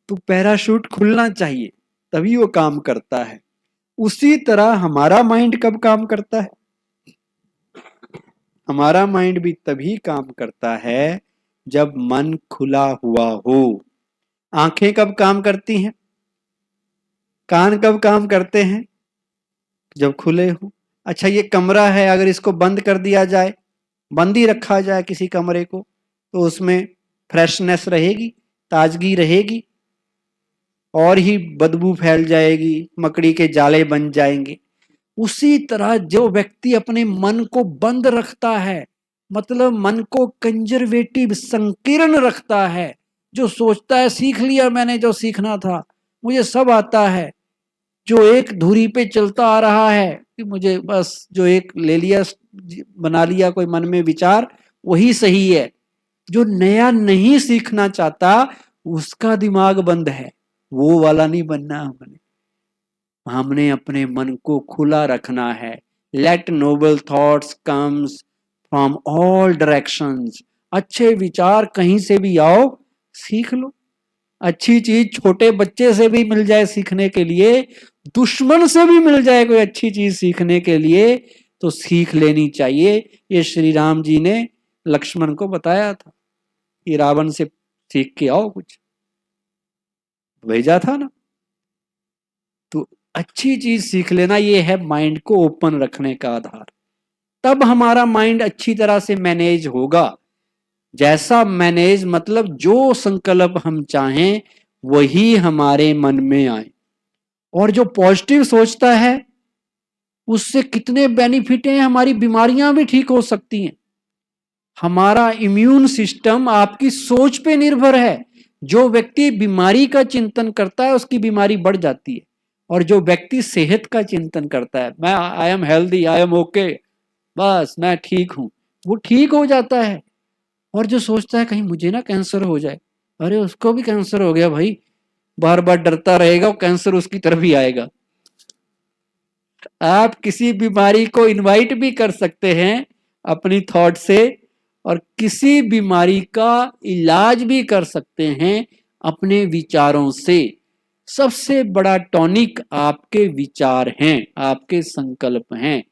तो पैराशूट खुलना चाहिए तभी वो काम करता है। उसी तरह हमारा माइंड कब काम करता है, हमारा माइंड भी तभी काम करता है जब मन खुला हुआ हो। आंखें कब काम करती हैं, कान कब काम करते हैं, जब खुले हो। अच्छा, ये कमरा है, अगर इसको बंद कर दिया जाए, बंद ही रखा जाए किसी कमरे को, तो उसमें फ्रेशनेस रहेगी, ताजगी रहेगी, और ही बदबू फैल जाएगी, मकड़ी के जाले बन जाएंगे। उसी तरह जो व्यक्ति अपने मन को बंद रखता है, मतलब मन को कंजर्वेटिव, संकीर्ण रखता है, जो सोचता है सीख लिया मैंने जो सीखना था, मुझे सब आता है, जो एक धुरी पे चलता आ रहा है कि मुझे बस जो एक ले लिया, बना लिया कोई मन में विचार, वही सही है। जो नया नहीं सीखना चाहता उसका दिमाग बंद है, वो वाला नहीं बनना हमने। हमने अपने मन को खुला रखना है। Let noble thoughts comes from all directions. अच्छे विचार कहीं से भी आओ, सीख लो। अच्छी चीज छोटे बच्चे से भी मिल जाए सीखने के लिए, दुश्मन से भी मिल जाए कोई अच्छी चीज सीखने के लिए, तो सीख लेनी चाहिए। ये श्री राम जी ने लक्ष्मण को बताया था कि रावण से सीख के आओ, कुछ भेजा था ना। तो अच्छी चीज सीख लेना, ये है माइंड को ओपन रखने का आधार। तब हमारा माइंड अच्छी तरह से मैनेज होगा। जैसा मैनेज मतलब जो संकल्प हम चाहें वही हमारे मन में आए। और जो पॉजिटिव सोचता है उससे कितने बेनिफिट हैं, हमारी बीमारियां भी ठीक हो सकती हैं। हमारा इम्यून सिस्टम आपकी सोच पे निर्भर है। जो व्यक्ति बीमारी का चिंतन करता है उसकी बीमारी बढ़ जाती है, और जो व्यक्ति सेहत का चिंतन करता है, मैं I am healthy, I am okay, बस मैं ठीक हूं, वो ठीक हो जाता है। और जो सोचता है कहीं मुझे ना कैंसर हो जाए, अरे उसको भी कैंसर हो गया भाई, बार बार डरता रहेगा, कैंसर उसकी तरफ ही आएगा। आप किसी बीमारी को इनवाइट भी कर सकते हैं अपनी थॉट से, और किसी बीमारी का इलाज भी कर सकते हैं अपने विचारों से। सबसे बड़ा टॉनिक आपके विचार हैं, आपके संकल्प हैं।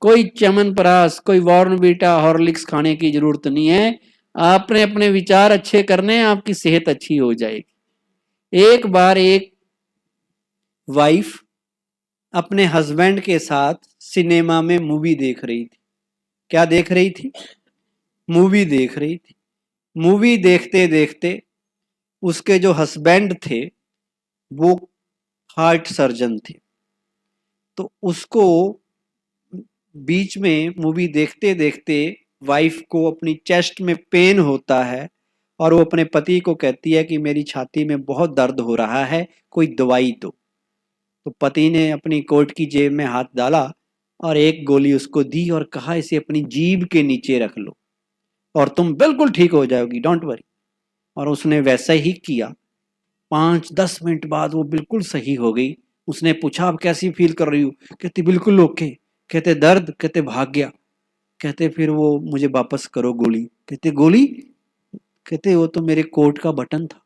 कोई च्यवनप्राश, कोई बॉर्नवीटा, हॉर्लिक्स खाने की जरूरत नहीं है। आपने अपने विचार अच्छे करने हैं, आपकी सेहत अच्छी हो जाएगी। एक बार एक वाइफ अपने हस्बैंड के साथ सिनेमा में मूवी देख रही थी। क्या देख रही थी? मूवी देख रही थी। मूवी देखते देखते उसके जो हस्बैंड थे वो हार्ट सर्जन थे। तो उसको बीच में मूवी देखते देखते वाइफ को अपनी चेस्ट में पेन होता है, और वो अपने पति को कहती है कि मेरी छाती में बहुत दर्द हो रहा है, कोई दवाई दो। तो पति ने अपनी कोट की जेब में हाथ डाला और एक गोली उसको दी और कहा इसे अपनी जीभ के नीचे रख लो और तुम बिल्कुल ठीक हो जाओगी, डोंट वरी। और उसने वैसा ही किया। 5-10 मिनट बाद वो बिल्कुल सही हो गई। उसने पूछा अब कैसी फील कर रही हूँ? कहती बिल्कुल ओके। कहते दर्द? कहते भाग गया। कहते फिर वो मुझे वापस करो गोली। कहते गोली? कहते वो तो मेरे कोट का बटन था।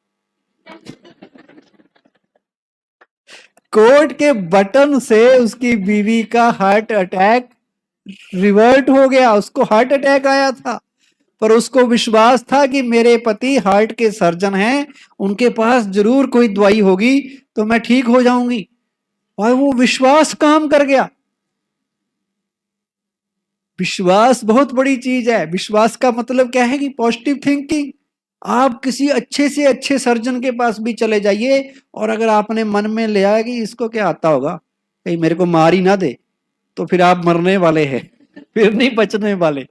कोट के बटन से उसकी बीवी का हार्ट अटैक रिवर्ट हो गया। उसको हार्ट अटैक आया था, पर उसको विश्वास था कि मेरे पति हार्ट के सर्जन हैं, उनके पास जरूर कोई दवाई होगी तो मैं ठीक हो जाऊंगी। और वो विश्वास काम कर गया। विश्वास बहुत बड़ी चीज है। विश्वास का मतलब क्या है कि पॉजिटिव थिंकिंग। आप किसी अच्छे से अच्छे सर्जन के पास भी चले जाइए, और अगर आपने मन में ले आया कि इसको क्या आता होगा, कहीं मेरे को मार ही ना दे, तो फिर आप मरने वाले हैं, फिर नहीं बचने वाले।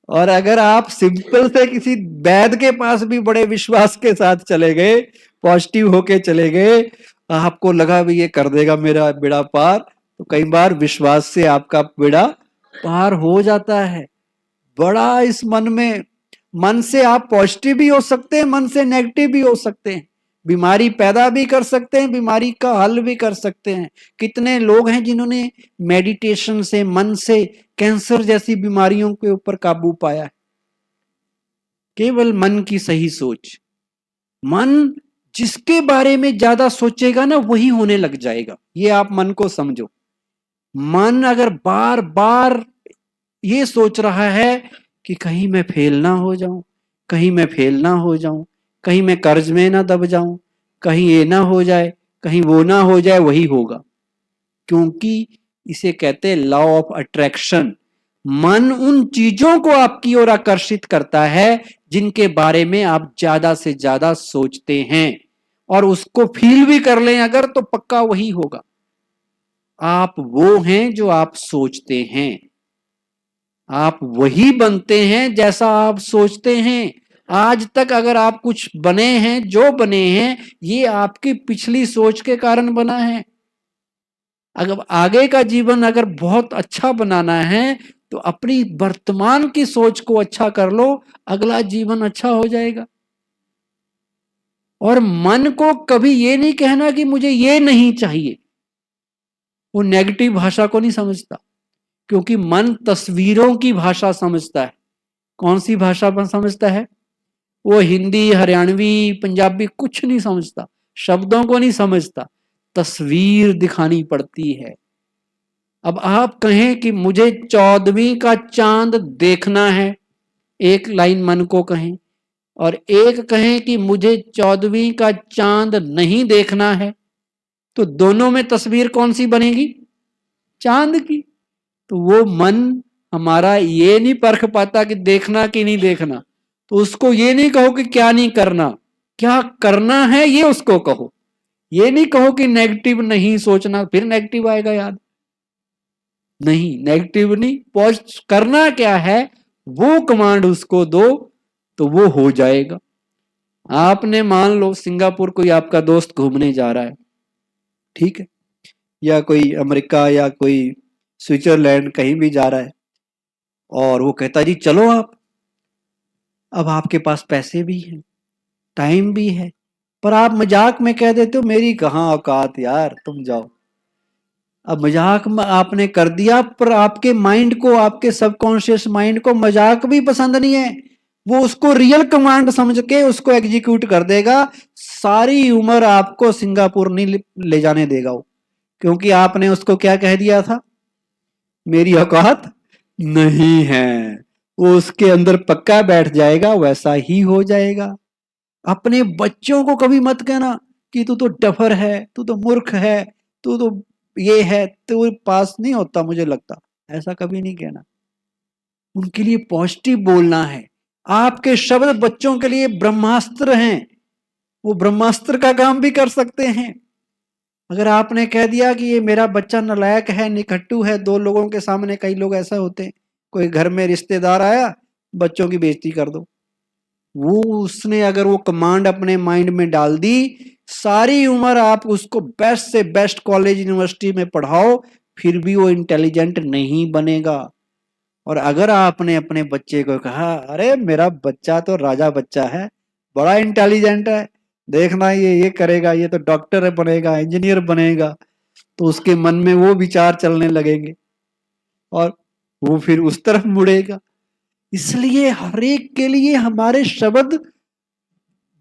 और अगर आप सिंपल से किसी वैद्य के पास भी बड़े विश्वास के साथ चले गए, पॉजिटिव होके चले गए, आपको लगा भी ये कर देगा मेरा बेड़ा पार, तो कई बार विश्वास से आपका बेड़ा पार हो जाता है। बड़ा इस मन से आप पॉजिटिव भी हो सकते हैं, मन से नेगेटिव भी हो सकते हैं। बीमारी पैदा भी कर सकते हैं, बीमारी का हल भी कर सकते हैं। कितने लोग हैं जिन्होंने मेडिटेशन से, मन से कैंसर जैसी बीमारियों के ऊपर काबू पाया है। केवल मन की सही सोच। मन जिसके बारे में ज्यादा सोचेगा ना वही होने लग जाएगा। ये आप मन को समझो। मन अगर बार बार ये सोच रहा है कि कहीं मैं फेल ना हो जाऊं, कहीं मैं फेल ना हो जाऊं, कहीं मैं कर्ज में ना दब जाऊं, कहीं ये ना हो जाए, कहीं वो ना हो जाए, वही होगा। क्योंकि इसे कहते हैं लॉ ऑफ अट्रैक्शन। मन उन चीजों को आपकी ओर आकर्षित करता है जिनके बारे में आप ज्यादा से ज्यादा सोचते हैं, और उसको फील भी कर लें अगर, तो पक्का वही होगा। आप वो हैं जो आप सोचते हैं। आप वही बनते हैं जैसा आप सोचते हैं। आज तक अगर आप कुछ बने हैं, जो बने हैं, ये आपकी पिछली सोच के कारण बना है। अगर आगे का जीवन अगर बहुत अच्छा बनाना है तो अपनी वर्तमान की सोच को अच्छा कर लो, अगला जीवन अच्छा हो जाएगा। और मन को कभी ये नहीं कहना कि मुझे ये नहीं चाहिए, वो नेगेटिव भाषा को नहीं समझता, क्योंकि मन तस्वीरों की भाषा समझता है। कौन सी भाषा पर समझता है? वो हिंदी, हरियाणवी, पंजाबी कुछ नहीं समझता, शब्दों को नहीं समझता, तस्वीर दिखानी पड़ती है। अब आप कहें कि मुझे 14वीं का चांद देखना है, एक लाइन मन को कहें, और एक कहें कि मुझे 14वीं का चांद नहीं देखना है, तो दोनों में तस्वीर कौन सी बनेगी? चांद की। तो वो मन हमारा ये नहीं परख पाता कि देखना कि नहीं देखना, तो उसको ये नहीं कहो कि क्या नहीं करना, क्या करना है ये उसको कहो। ये नहीं कहो कि नेगेटिव नहीं सोचना, फिर नेगेटिव आएगा याद। नहीं, नेगेटिव नहीं, पॉजिटिव करना क्या है वो कमांड उसको दो तो वो हो जाएगा। आपने मान लो सिंगापुर कोई आपका दोस्त घूमने जा रहा है, ठीक है, या कोई अमेरिका या कोई स्विट्जरलैंड कहीं भी जा रहा है, और वो कहता जी चलो आप। अब आपके पास पैसे भी हैं, टाइम भी है, पर आप मजाक में कह देते हो मेरी कहाँ औकात यार, तुम जाओ। अब मजाक में आपने कर दिया, पर आपके माइंड को, आपके सबकॉन्शियस माइंड को मजाक भी पसंद नहीं है, वो उसको रियल कमांड समझ के उसको एग्जीक्यूट कर देगा। सारी उम्र आपको सिंगापुर नहीं ले जाने देगा वो, क्योंकि आपने उसको क्या कह दिया था? मेरी औकात नहीं है। वो उसके अंदर पक्का बैठ जाएगा, वैसा ही हो जाएगा। अपने बच्चों को कभी मत कहना कि तू तो डफर है, तू तो मूर्ख है, तू तो ये है, तू पास नहीं होता मुझे लगता, ऐसा कभी नहीं कहना। उनके लिए पॉजिटिव बोलना है। आपके शब्द बच्चों के लिए ब्रह्मास्त्र हैं, वो ब्रह्मास्त्र का काम भी कर सकते हैं। अगर आपने कह दिया कि ये मेरा बच्चा नालायक है, निकट्टू है, दो लोगों के सामने, कई लोग ऐसा होते हैं, कोई घर में रिश्तेदार आया, बच्चों की बेइज्जती कर दो, वो उसने अगर वो कमांड अपने माइंड में डाल दी, सारी उम्र आप उसको बेस्ट से बेस्ट कॉलेज यूनिवर्सिटी में पढ़ाओ, फिर भी वो इंटेलिजेंट नहीं बनेगा। और अगर आपने अपने बच्चे को कहा अरे मेरा बच्चा तो राजा बच्चा है, बड़ा इंटेलिजेंट है, देखना ये करेगा, ये तो डॉक्टर बनेगा, इंजीनियर बनेगा, तो उसके मन में वो विचार चलने लगेंगे और वो फिर उस तरफ मुड़ेगा। इसलिए हर एक के लिए हमारे शब्द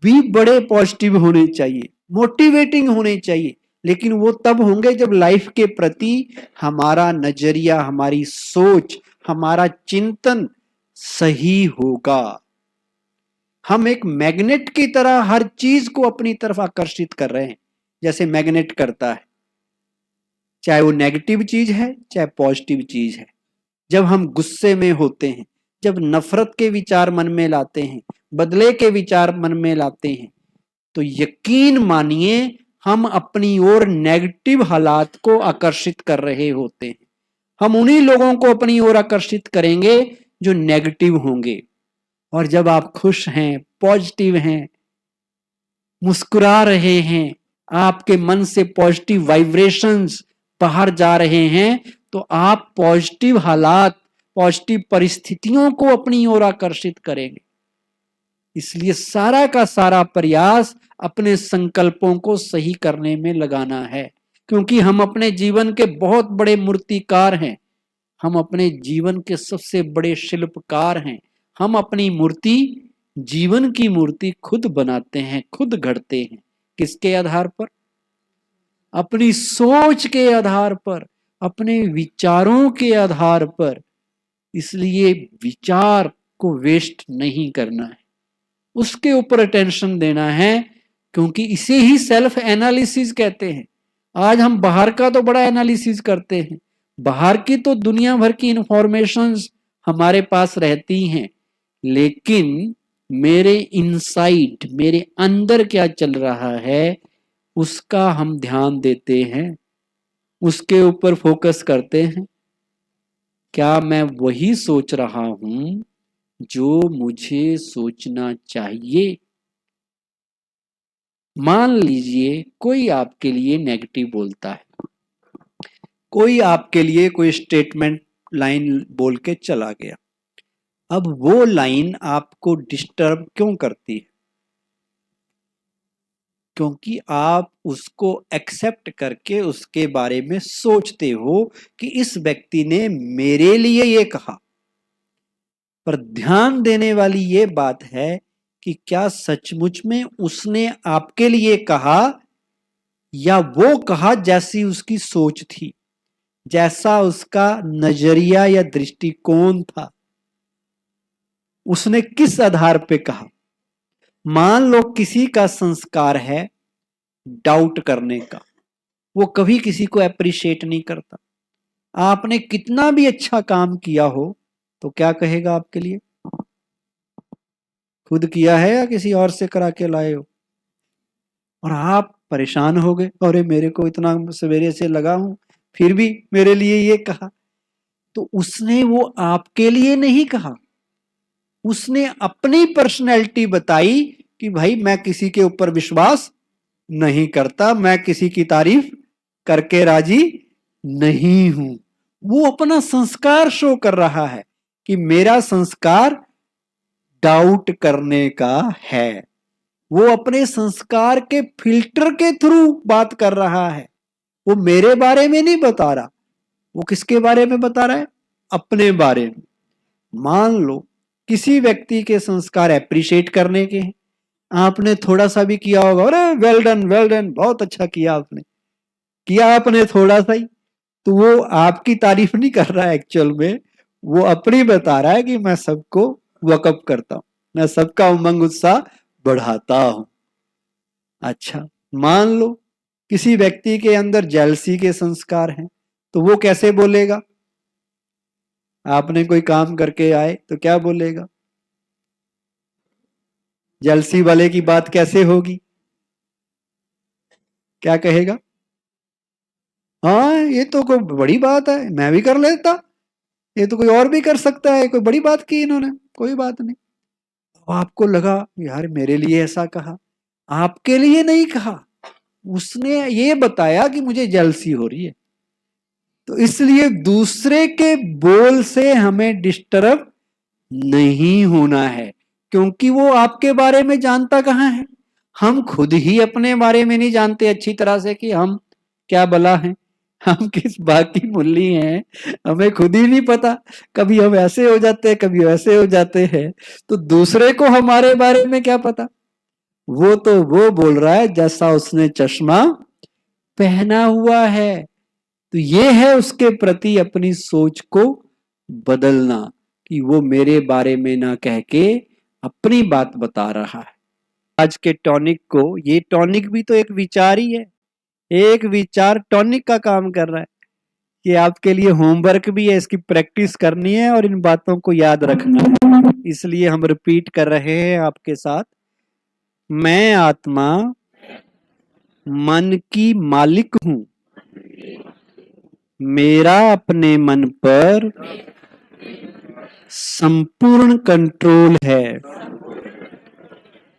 भी बड़े पॉजिटिव होने चाहिए, मोटिवेटिंग होने चाहिए, लेकिन वो तब होंगे जब लाइफ के प्रति हमारा नजरिया, हमारी सोच, हमारा चिंतन सही होगा। हम एक मैग्नेट की तरह हर चीज को अपनी तरफ आकर्षित कर रहे हैं, जैसे मैग्नेट करता है, चाहे वो नेगेटिव चीज है चाहे पॉजिटिव चीज है। जब हम गुस्से में होते हैं, जब नफरत के विचार मन में लाते हैं, बदले के विचार मन में लाते हैं, तो यकीन मानिए हम अपनी ओर नेगेटिव हालात को आकर्षित कर रहे होते हैं। हम उन्हीं लोगों को अपनी ओर आकर्षित करेंगे जो नेगेटिव होंगे। और जब आप खुश हैं, पॉजिटिव हैं, मुस्कुरा रहे हैं, आपके मन से पॉजिटिव वाइब्रेशंस बाहर जा रहे हैं, तो आप पॉजिटिव हालात, पॉजिटिव परिस्थितियों को अपनी ओर आकर्षित करेंगे। इसलिए सारा का सारा प्रयास अपने संकल्पों को सही करने में लगाना है, क्योंकि हम अपने जीवन के बहुत बड़े मूर्तिकार हैं, हम अपने जीवन के सबसे बड़े शिल्पकार हैं। हम अपनी मूर्ति, जीवन की मूर्ति खुद बनाते हैं, खुद गढ़ते हैं। किसके आधार पर? अपनी सोच के आधार पर, अपने विचारों के आधार पर। इसलिए विचार को वेस्ट नहीं करना है, उसके ऊपर अटेंशन देना है, क्योंकि इसे ही सेल्फ एनालिसिस कहते हैं। आज हम बाहर का तो बड़ा एनालिसिस करते हैं, बाहर की तो दुनिया भर की इंफॉर्मेशंस हमारे पास रहती हैं, लेकिन मेरे इनसाइड, मेरे अंदर क्या चल रहा है उसका हम ध्यान देते हैं, उसके ऊपर फोकस करते हैं। क्या मैं वही सोच रहा हूं जो मुझे सोचना चाहिए। मान लीजिए कोई आपके लिए नेगेटिव बोलता है, कोई आपके लिए कोई स्टेटमेंट लाइन बोल के चला गया। अब वो लाइन आपको डिस्टर्ब क्यों करती है? क्योंकि आप उसको एक्सेप्ट करके उसके बारे में सोचते हो कि इस व्यक्ति ने मेरे लिए ये कहा। पर ध्यान देने वाली ये बात है कि क्या सचमुच में उसने आपके लिए कहा, या वो कहा जैसी उसकी सोच थी, जैसा उसका नजरिया या दृष्टिकोण था, उसने किस आधार पे कहा। मान लो किसी का संस्कार है डाउट करने का, वो कभी किसी को अप्रिशिएट नहीं करता। आपने कितना भी अच्छा काम किया हो तो क्या कहेगा आपके लिए? खुद किया है या किसी और से करा के लाए हो? और आप परेशान हो गए, अरे मेरे को इतना सवेरे से लगा हूं फिर भी मेरे लिए ये कहा। तो उसने वो आपके लिए नहीं कहा, उसने अपनी पर्सनैलिटी बताई कि भाई मैं किसी के ऊपर विश्वास नहीं करता, मैं किसी की तारीफ करके राजी नहीं हूं। वो अपना संस्कार शो कर रहा है कि मेरा संस्कार डाउट करने का है। वो अपने संस्कार के फिल्टर के थ्रू बात कर रहा है। वो मेरे बारे में नहीं बता रहा, वो किसके बारे में बता रहा है? अपने बारे में। मान लो किसी व्यक्ति के संस्कार एप्रिशिएट करने के हैं, आपने थोड़ा सा भी किया होगा, अरे वेल डन बहुत अच्छा किया आपने, किया आपने थोड़ा सा ही, तो वो आपकी तारीफ नहीं कर रहा है एक्चुअल में, वो अपनी बता रहा है कि मैं सबको वकअप करता हूं, मैं सबका उमंग उत्साह बढ़ाता हूं। अच्छा, मान लो किसी व्यक्ति के अंदर जेलसी के संस्कार हैं, तो वो कैसे बोलेगा? आपने कोई काम करके आए तो क्या बोलेगा? जेलसी वाले की बात कैसे होगी? क्या कहेगा? हाँ ये तो कोई बड़ी बात है, मैं भी कर लेता, ये तो कोई और भी कर सकता है, कोई बड़ी बात की इन्होंने, कोई बात नहीं। तो आपको लगा यार मेरे लिए ऐसा कहा, आपके लिए नहीं कहा, उसने ये बताया कि मुझे जेलसी हो रही है। तो इसलिए दूसरे के बोल से हमें डिस्टर्ब नहीं होना है, क्योंकि वो आपके बारे में जानता कहाँ है। हम खुद ही अपने बारे में नहीं जानते अच्छी तरह से कि हम क्या बला हैं, हम किस बात की मुल्ली हैं, हमें खुद ही नहीं पता। कभी हम ऐसे हो जाते हैं, कभी वैसे हो जाते हैं, तो दूसरे को हमारे बारे में क्या पता। वो तो वो बोल रहा है जैसा उसने चश्मा पहना हुआ है। तो ये है उसके प्रति अपनी सोच को बदलना, कि वो मेरे बारे में ना कह के अपनी बात बता रहा है। आज के टॉनिक को, ये टॉनिक भी तो एक विचार ही है, एक विचार टॉनिक का काम कर रहा है। ये आपके लिए होमवर्क भी है, इसकी प्रैक्टिस करनी है और इन बातों को याद रखना है। इसलिए हम रिपीट कर रहे हैं आपके साथ। मैं आत्मा मन की मालिक हूं, मेरा अपने मन पर संपूर्ण कंट्रोल है।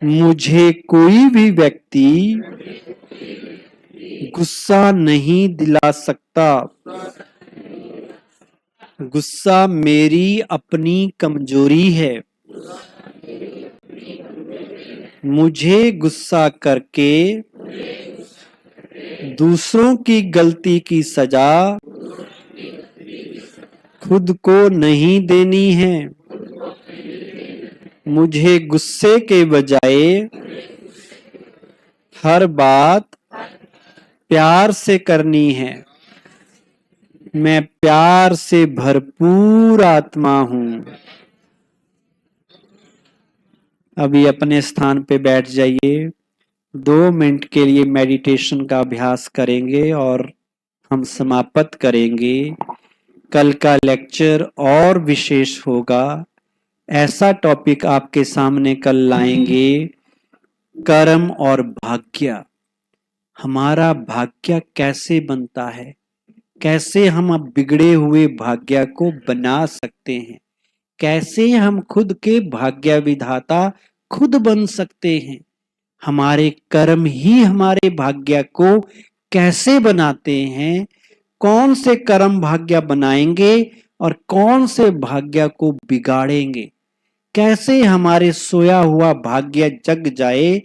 मुझे कोई भी व्यक्ति गुस्सा नहीं दिला सकता। गुस्सा मेरी अपनी कमजोरी है। मुझे गुस्सा करके दूसरों की गलती की सजा खुद को नहीं देनी है। मुझे गुस्से के बजाय हर बात प्यार से करनी है। मैं प्यार से भरपूर आत्मा हूं। अभी अपने स्थान पे बैठ जाइए, 2 मिनट के लिए मेडिटेशन का अभ्यास करेंगे और हम समाप्त करेंगे। कल का लेक्चर और विशेष होगा, ऐसा टॉपिक आपके सामने कल लाएंगे, कर्म और भाग्य। हमारा भाग्य कैसे बनता है, कैसे हम अब बिगड़े हुए भाग्य को बना सकते हैं, कैसे हम खुद के भाग्य विधाता खुद बन सकते हैं। हमारे कर्म ही हमारे भाग्य को कैसे बनाते हैं, कौन से कर्म भाग्य बनाएंगे और कौन से भाग्य को बिगाड़ेंगे, कैसे हमारे सोया हुआ भाग्य जग जाए,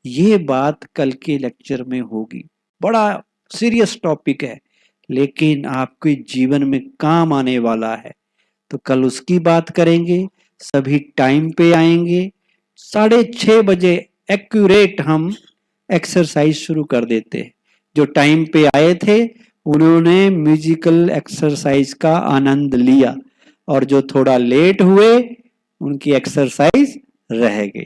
ये बात कल के लेक्चर में होगी। बड़ा सीरियस टॉपिक है लेकिन आपके जीवन में काम आने वाला है, तो कल उसकी बात करेंगे। सभी टाइम पे आएंगे, 6:30 बजे एक्यूरेट हम एक्सरसाइज शुरू कर देते हैं। जो टाइम पे आए थे उन्होंने म्यूजिकल एक्सरसाइज का आनंद लिया और जो थोड़ा लेट हुए उनकी एक्सरसाइज रह गई।